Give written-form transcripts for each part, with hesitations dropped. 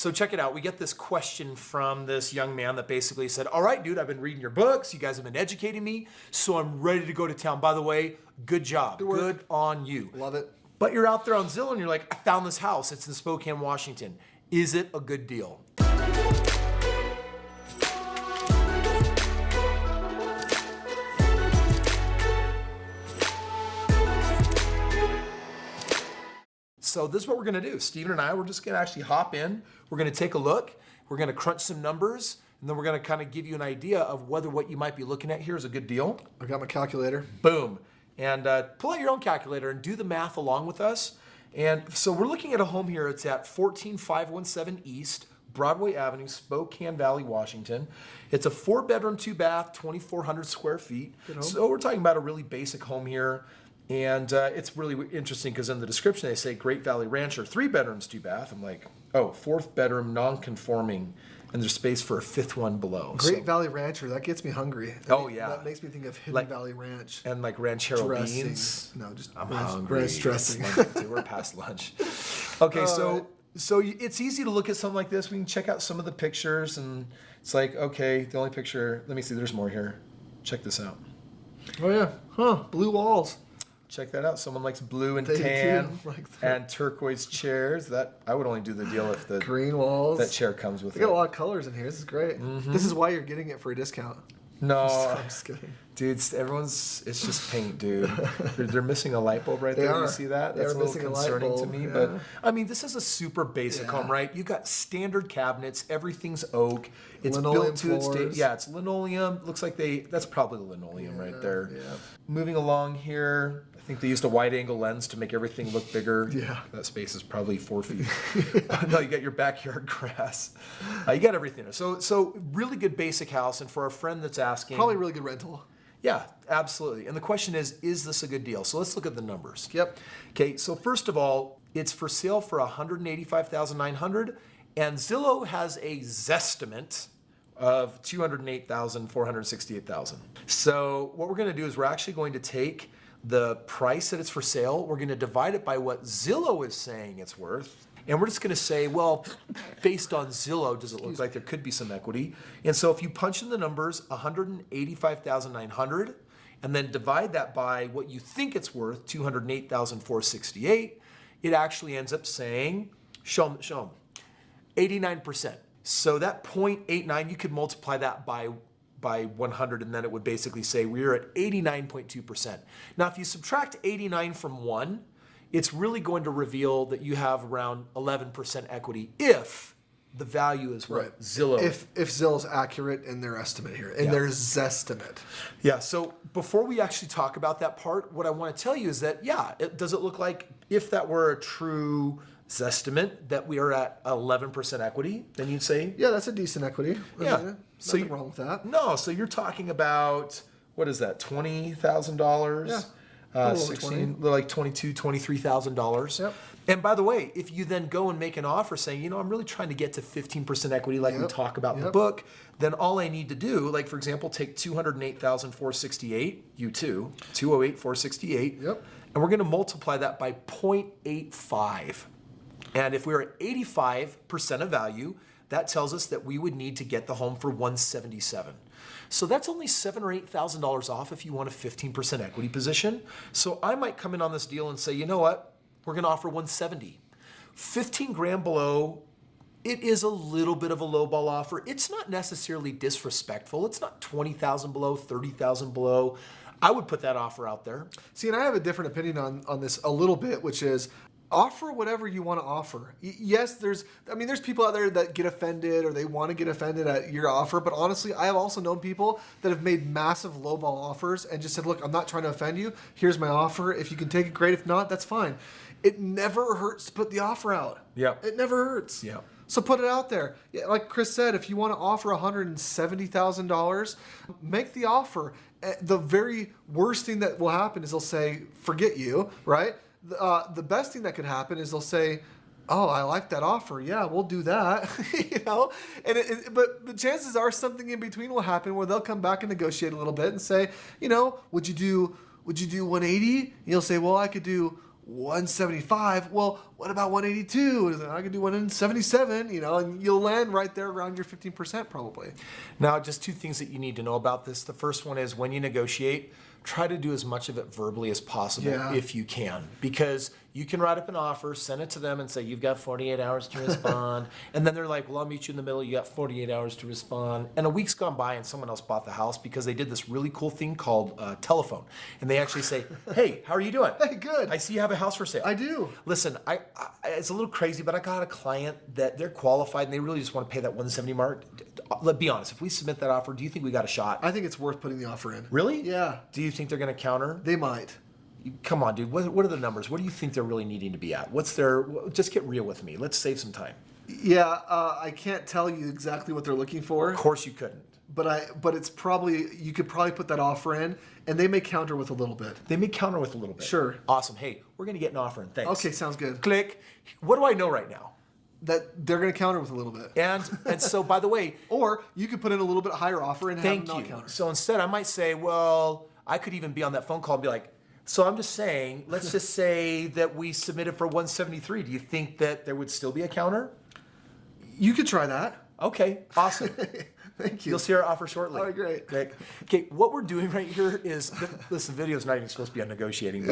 So check it out. We get this question from this young man that basically said, all right, dude, I've been reading your books. You guys have been educating me. So I'm ready to go to town. By the way, good job. Good on you. Love it. But you're out there on Zillow and you're like, I found this house. It's in Spokane, Washington. Is it a good deal? So this is what we're going to do. Steven and I, we're just going to actually hop in. We're going to take a look. We're going to crunch some numbers. And then we're going to kind of give you an idea of whether what you might be looking at here is a good deal. I got my calculator. Boom. And pull out your own calculator and do the math along with us. And so we're looking at a home here. It's at 14517 East Broadway Avenue, Spokane Valley, Washington. It's a 4-bedroom, 2-bath, 2,400 square feet. So we're talking about a really basic home here. And it's really interesting because in the description they say Great Valley Rancher, 3 bedrooms, 2-bath. I'm like, oh, 4th bedroom, non-conforming, and there's space for a 5th one below. Great Valley Rancher, that gets me hungry. That makes me think of Hidden Valley Ranch. And like ranchero dressing. beans. No, just I'm hungry. ranch dressing. We're past lunch. Okay, so it's easy to look at something like this. We can check out some of the pictures, and it's like, okay, the only picture, let me see, there's more here. Check this out. Oh yeah, blue walls. Check that out. Someone likes blue and They tan do like and turquoise chairs. That I would only do the deal if the green walls. That chair comes with We it. got a lot of colors in here. This is great. Mm-hmm. This is why you're getting it for a discount. No, I'm just kidding. Dude, it's just paint, dude. They're missing a light bulb right there. Are. You see that? They That's are a little missing a light concerning bulb, to me. yeah. But I mean, this is a super basic home, right? You got standard cabinets. Everything's oak. It's Linoleum built to its floors. Yeah, it's linoleum. Looks like that's probably the linoleum right there. Yeah. Moving along here, I think they used a wide-angle lens to make everything look bigger. Yeah. That space is probably 4 feet. No, you got your backyard grass. You got everything. So really good basic house. And for our friend that's asking, Probably a really good rental. yeah, absolutely. And the question is this a good deal? So let's look at the numbers. Yep. Okay, so first of all, it's for sale for $185,900, and Zillow has a Zestimate of $208,468,000. So what we're going to do is we're actually going to take the price that it's for sale, we're going to divide it by what Zillow is saying it's worth, and we're just going to say, well, based on Zillow, does it look like there could be some equity? And so if you punch in the numbers, $185,900, and then divide that by what you think it's worth, $208,468, it actually ends up saying, show them, 89%. So that 0.89, you could multiply that by 100, and then it would basically say we're at 89.2%. Now, if you subtract 89 from 1, it's really going to reveal that you have around 11% equity if the value is what Zillow. If Zillow's accurate in their estimate here, in their Zestimate. Yeah, so before we actually talk about that part, what I want to tell you is that, does it look like if that were a true Zestimate that we are at 11% equity, then you'd say? Yeah, that's a decent equity. Yeah. Nothing wrong with that. No, so you're talking about, what is that, $20,000? Yeah. 16, like $22,000, $23,000. Yep. And by the way, if you then go and make an offer saying, I'm really trying to get to 15% equity like we talk about in the book, then all I need to do, like for example, take $208,468, you too, $208,468, and we're going to multiply that by 0.85. And if we're at 85% of value, that tells us that we would need to get the home for $177,000. So that's only $7,000 or $8,000 off if you want a 15% equity position. So I might come in on this deal and say, you know what? We're going to offer $170,000. 15 grand below, it is a little bit of a lowball offer. It's not necessarily disrespectful. It's not 20,000 below, 30,000 below. I would put that offer out there. See, and I have a different opinion on this a little bit, which is offer whatever you want to offer. Yes, there's people out there that get offended or they want to get offended at your offer, but honestly, I have also known people that have made massive lowball offers and just said, look, I'm not trying to offend you. Here's my offer. If you can take it, great. If not, that's fine. It never hurts to put the offer out. Yeah. It never hurts. Yeah. So put it out there. Yeah, like Kris said, if you want to offer $170,000, make the offer. The very worst thing that will happen is they'll say, forget you, right? The best thing that could happen is they'll say, oh, I like that offer. Yeah, we'll do that. But the chances are something in between will happen where they'll come back and negotiate a little bit and say, would you do 180? And you'll say, well, I could do 175. Well, what about 182? I can do 177, and you'll land right there around your 15% probably. Now, just two things that you need to know about this. The first one is when you negotiate, try to do as much of it verbally as possible if you can, because you can write up an offer, send it to them and say, you've got 48 hours to respond. And then they're like, well, I'll meet you in the middle. You got 48 hours to respond. And a week's gone by and someone else bought the house because they did this really cool thing called telephone. And they actually say, hey, how are you doing? Hey, good. I see you have a house for sale. I do. Listen, I it's a little crazy, but I got a client that they're qualified and they really just want to pay that 170 mark. Let's be honest. If we submit that offer, do you think we got a shot? I think it's worth putting the offer in. Really? Yeah. Do you think they're going to counter? They might. Come on, dude. What are the numbers? What do you think they're really needing to be at? Just get real with me. Let's save some time. Yeah, I can't tell you exactly what they're looking for. Of course you couldn't. But it's probably, you could probably put that offer in, and they may counter with a little bit. They may counter with a little bit. Sure. Awesome. Hey, we're going to get an offer in. Thanks. Okay, sounds good. Click. What do I know right now? That they're going to counter with a little bit. And so, by the way. Or you could put in a little bit higher offer and have them not counter. So instead, I might say, well, I could even be on that phone call and be like, so I'm just saying, let's just say that we submitted for 173. Do you think that there would still be a counter? You could try that. Okay, awesome. Thank you. You'll see our offer shortly. All right, great. Okay, what we're doing right here is, listen, video's not even supposed to be on negotiating.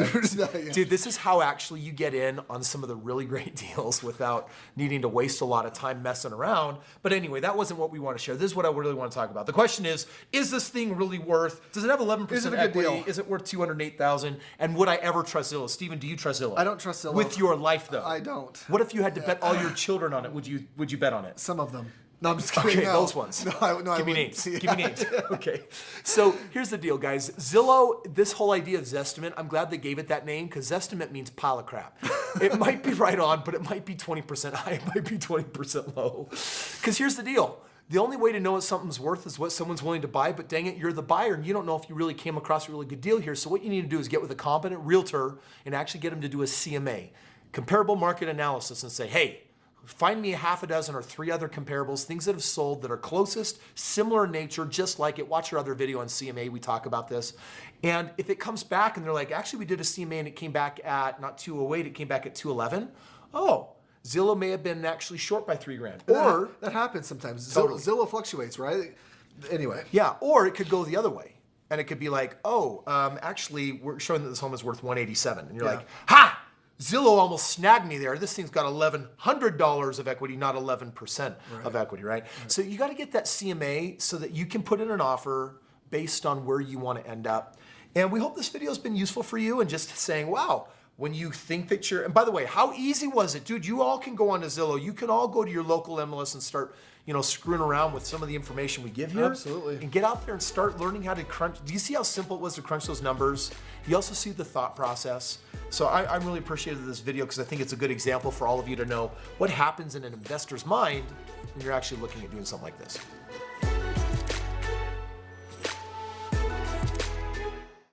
Dude, this is how actually you get in on some of the really great deals without needing to waste a lot of time messing around. But anyway, that wasn't what we want to share. This is what I really want to talk about. The question is this thing really worth, does it have 11% is it a equity? good deal? Is it worth $208,000? And would I ever trust Zillow? Steven, do you trust Zillow? I don't trust Zillow. With your life, though? I don't. What if you had to bet all your children on it? Would you bet on it? Some of them. No, I'm just kidding. Okay, no. those ones. No, Give me names. Give me names. Okay. So here's the deal, guys. Zillow, this whole idea of Zestimate, I'm glad they gave it that name because Zestimate means pile of crap. It might be right on, but it might be 20% high. It might be 20% low. Because here's the deal. The only way to know what something's worth is what someone's willing to buy, but dang it, you're the buyer and you don't know if you really came across a really good deal here. So what you need to do is get with a competent realtor and actually get them to do a CMA, comparable market analysis, and say, hey, find me a half a dozen or 3 other comparables, things that have sold that are closest, similar in nature, just like it. Watch your other video on CMA. We talk about this. And if it comes back and they're like, actually, we did a CMA and it came back at not 208, it came back at 211. Oh, Zillow may have been actually short by $3,000. Or that happens sometimes. Totally. Zillow fluctuates, right? Anyway. Yeah, or it could go the other way. And it could be like, actually, we're showing that this home is worth 187. And you're like, ha! Zillow almost snagged me there. This thing's got $1,100 of equity, not 11% of equity, right? So you got to get that CMA so that you can put in an offer based on where you want to end up. And we hope this video has been useful for you and just saying, wow, when you think that and by the way, how easy was it? Dude, you all can go on to Zillow. You can all go to your local MLS and start, screwing around with some of the information we give here. Absolutely. And get out there and start learning how to crunch. Do you see how simple it was to crunch those numbers? You also see the thought process. So I really appreciated this video because I think it's a good example for all of you to know what happens in an investor's mind when you're actually looking at doing something like this.